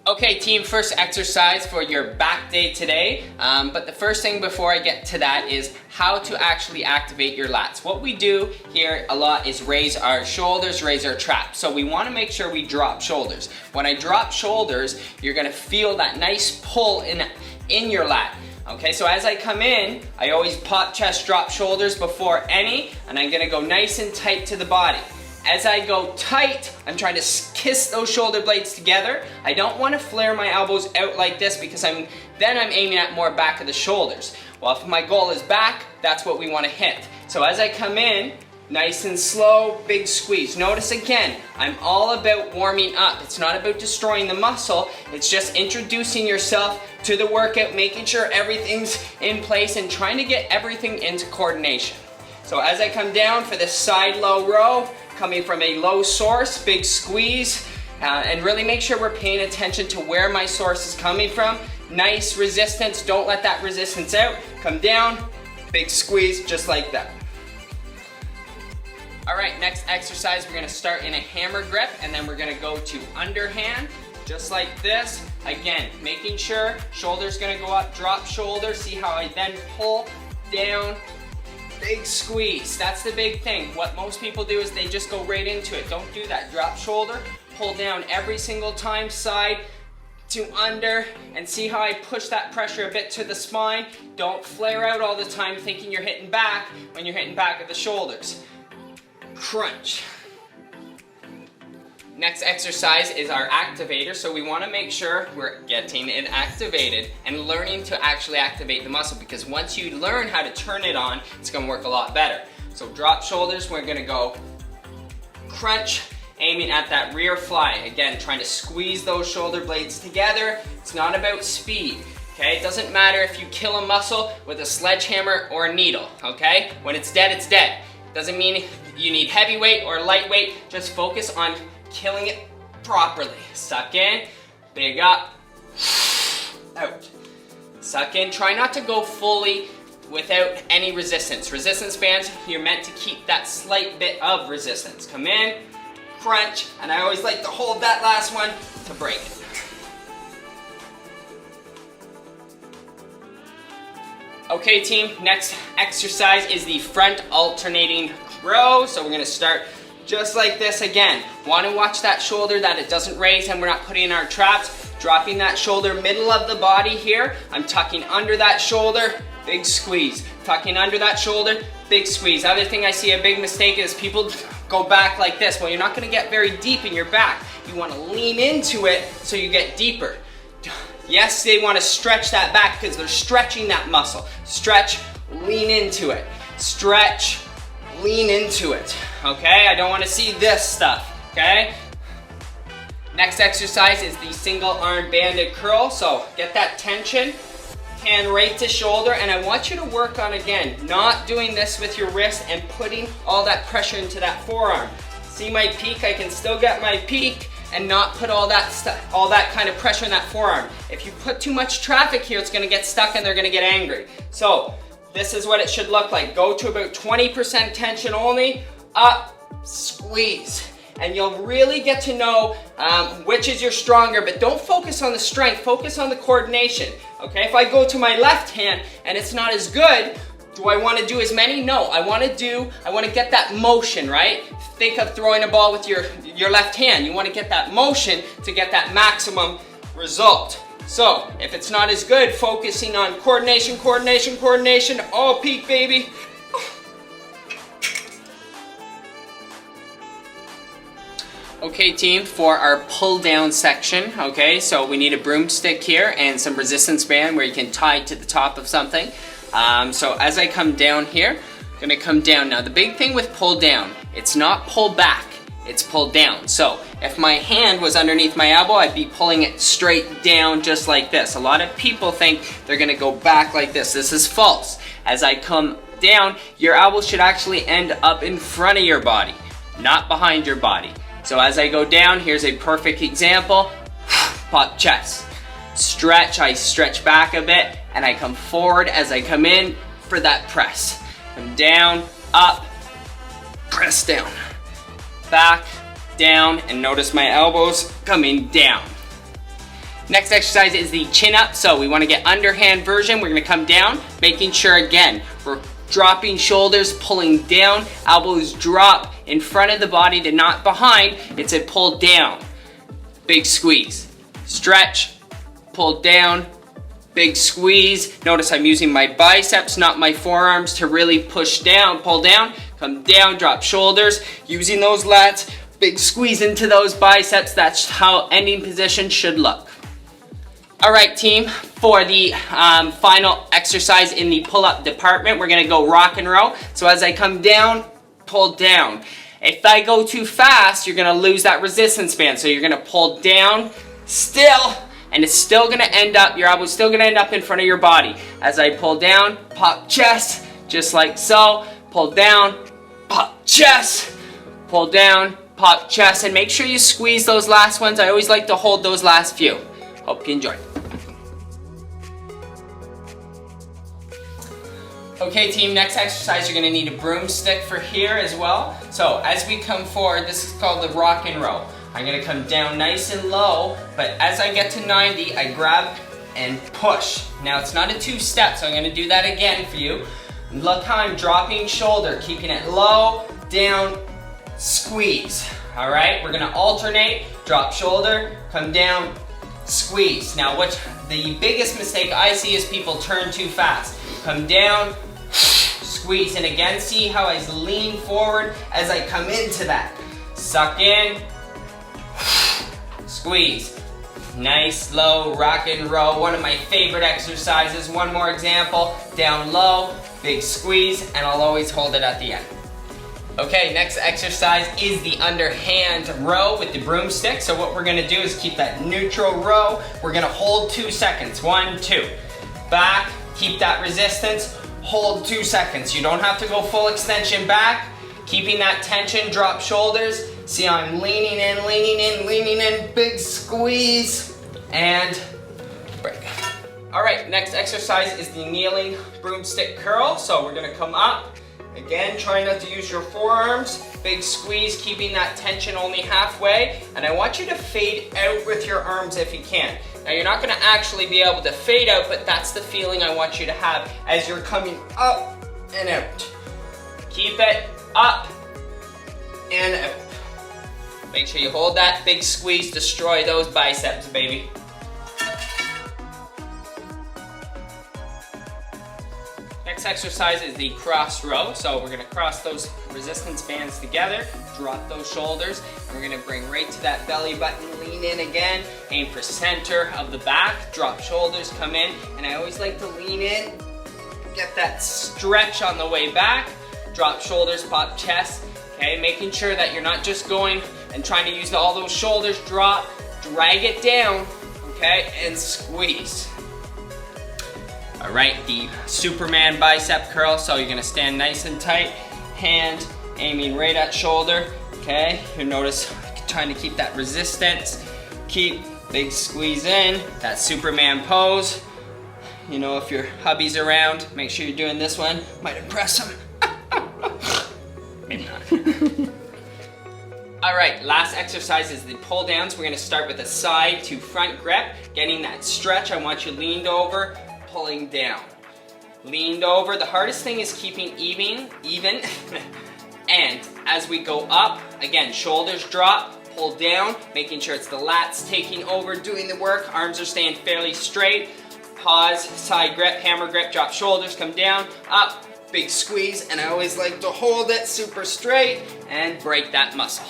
Okay team, first exercise for your back day today, but the first thing before I get to that is how to actually activate your lats. What we do here a lot is raise our shoulders, raise our traps. So we want to make sure we drop shoulders. When I drop shoulders, you're going to feel that nice pull in your lat. Okay, so as I come in, I always pop chest, drop shoulders before any, and I'm going to go nice and tight to the body. As I go tight, I'm trying to kiss those shoulder blades together. I don't want to flare my elbows out like this because I'm aiming at more back of the shoulders. Well, if my goal is back, that's what we want to hit. So as I come in, nice and slow, big squeeze. Notice again, I'm all about warming up. It's not about destroying the muscle. It's just introducing yourself to the workout, making sure everything's in place and trying to get everything into coordination. So as I come down for this side low row, coming from a low source, big squeeze, and really make sure we're paying attention to where my source is coming from. Nice resistance, don't let that resistance out. Come down, big squeeze, just like that. All right, next exercise, we're gonna start in a hammer grip, and then we're gonna go to underhand, just like this. Again, making sure shoulder's gonna go up, drop shoulder, see how I then pull down, big squeeze. That's the big thing. What most people do is they just go right into it. Don't do that. Drop shoulder, pull down every single time, side to under, and see how I push that pressure a bit to the spine. Don't flare out all the time thinking you're hitting back when you're hitting back of the shoulders. Crunch. Next exercise is our activator, so we want to make sure we're getting it activated and learning to actually activate the muscle, because once you learn how to turn it on, it's going to work a lot better. So drop shoulders, we're going to go crunch, aiming at that rear fly. Again, trying to squeeze those shoulder blades together. It's not about speed. Okay, it doesn't matter if you kill a muscle with a sledgehammer or a needle. Okay, when it's dead, it's dead. Doesn't mean you need heavyweight or lightweight. Just focus on killing it properly. Suck in, big up, out. Suck in, try not to go fully without any resistance. Resistance bands, you're meant to keep that slight bit of resistance. Come in, crunch, and I always like to hold that last one to break it. Okay team, next exercise is the front alternating row. So we're gonna start just like this again. Want to watch that shoulder, that it doesn't raise and we're not putting in our traps. Dropping that shoulder middle of the body here. I'm tucking under that shoulder, big squeeze. Tucking under that shoulder, big squeeze. Other thing I see a big mistake is people go back like this. Well, you're not going to get very deep in your back. You want to lean into it so you get deeper. Yes, they want to stretch that back because they're stretching that muscle. Stretch, lean into it. Stretch, lean into it. Okay, I don't want to see this stuff. Okay. Next exercise is the single arm banded curl. So get that tension, hand right to shoulder, and I want you to work on, again, not doing this with your wrist and putting all that pressure into that forearm. See my peak? I can still get my peak and not put all that stuff, all that kind of pressure in that forearm. If you put too much traffic here, it's gonna get stuck and they're gonna get angry. So this is what it should look like. Go to about 20% tension only, up, squeeze. And you'll really get to know which is your stronger, but don't focus on the strength, focus on the coordination. Okay, if I go to my left hand and it's not as good, do I want to do as many? No, I want to get that motion, right? Think of throwing a ball with your left hand. You want to get that motion to get that maximum result. So, if it's not as good, focusing on coordination, coordination, coordination, all peak, baby. Okay team, for our pull down section, okay, so we need a broomstick here and some resistance band where you can tie it to the top of something. So as I come down here, I'm gonna come down. Now the big thing with pull down, it's not pull back, it's pull down. So if my hand was underneath my elbow, I'd be pulling it straight down just like this. A lot of people think they're gonna go back like this. This is false. As I come down, your elbow should actually end up in front of your body, not behind your body. So as I go down, here's a perfect example. Pop chest. Stretch, I stretch back a bit, and I come forward as I come in for that press. Come down, up, press down. Back, down, and notice my elbows coming down. Next exercise is the chin up. So we want to get underhand version. We're going to come down, making sure again, we're dropping shoulders, pulling down, elbows drop in front of the body to not behind. It's a pull down, big squeeze, stretch, pull down, big squeeze. Notice I'm using my biceps, not my forearms, to really push down, pull down, come down, drop shoulders, using those lats, big squeeze into those biceps. That's how ending position should look. All right, team, for the final exercise in the pull-up department, we're gonna go rock and roll. So as I come down, pull down. If I go too fast, you're gonna lose that resistance band. So you're gonna pull down still, and it's still gonna end up, your elbow's still gonna end up in front of your body. As I pull down, pop chest, just like so. Pull down, pop chest, pull down, pop chest, and make sure you squeeze those last ones. I always like to hold those last few. Hope you enjoy. Okay team, next exercise, you're gonna need a broomstick for here as well. So as we come forward, this is called the rock and roll. I'm gonna come down nice and low, but as I get to 90, I grab and push. Now it's not a two-step, so I'm gonna do that again for you. Look how I'm dropping shoulder, keeping it low, down, squeeze. All right, we're gonna alternate, drop shoulder, come down, squeeze. Now what the biggest mistake I see is people turn too fast. Come down, squeeze, and again, see how I lean forward as I come into that. Suck in, squeeze. Nice, low, rock and roll. One of my favorite exercises. One more example. Down low, big squeeze, and I'll always hold it at the end. Okay, next exercise is the underhand row with the broomstick. So what we're gonna do is keep that neutral row. We're gonna hold 2 seconds. 1, 2. Back, keep that resistance. Hold 2 seconds. You don't have to go full extension back. Keeping that tension, drop shoulders. See how I'm leaning in, leaning in, leaning in. Big squeeze, and break. All right, next exercise is the kneeling broomstick curl. So we're gonna come up. Again, try not to use your forearms. Big squeeze, keeping that tension only halfway. And I want you to fade out with your arms if you can. Now you're not gonna actually be able to fade out, but that's the feeling I want you to have as you're coming up and out. Keep it up and out. Make sure you hold that big squeeze, destroy those biceps, baby. Next exercise is the cross row. So we're gonna cross those resistance bands together, drop those shoulders, and we're gonna bring right to that belly button, lean in again, aim for center of the back, drop shoulders, come in, and I always like to lean in, get that stretch on the way back, drop shoulders, pop chest, okay? Making sure that you're not just going and trying to use all those shoulders, drop, drag it down, okay, and squeeze. All right, the Superman bicep curl. So you're gonna stand nice and tight, hand aiming right at shoulder, okay? You notice trying to keep that resistance, keep big squeeze in, that Superman pose. You know, if your hubby's around, make sure you're doing this one. Might impress him. Maybe not. All right, last exercise is the pull downs. We're gonna start with a side to front grip, getting that stretch. I want you leaned over, pulling down. Leaned over. The hardest thing is keeping even. And as we go up, again, shoulders drop, pull down, making sure it's the lats taking over, doing the work. Arms are staying fairly straight. Pause, side grip, hammer grip, drop shoulders, come down, up, big squeeze, and I always like to hold it super straight and break that muscle.